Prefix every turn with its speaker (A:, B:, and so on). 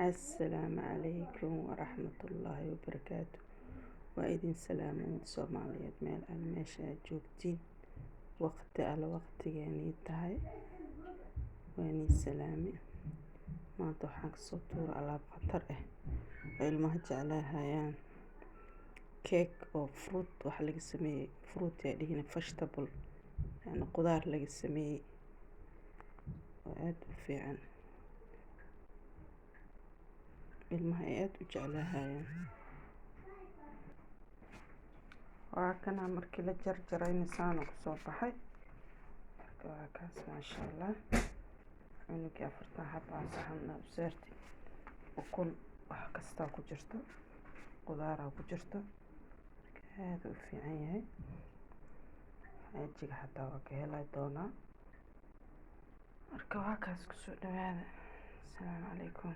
A: السلام عليكم ورحمة الله وبركاته. وإذن سلامون Soomaaliyeed meel aan meesha aad joogtiin waqti alla waqtigeeni tahay waani salaami maanta waxaan kasoo tuura alaab khatar ah oo ilmaha jeclaahayaan cake oo fruit wax laga sameeyay fruit ay dhihina vegetable yani qudaar laga sameeyay oo aad u fiican ilmaha ay aad u jeclaahayaan waa kana markii la jarjarayna saano kusoo baxay marka waa kaas maasha Allah cunugii afartan xabaa saxan u saartay ukun wax kasta ku jirto qudaar ku jirto aad u fiican yahay ajiga xataa waa ka helay doonaa marka waa kaas kusoo dhawaada. Assalaamu calaykum.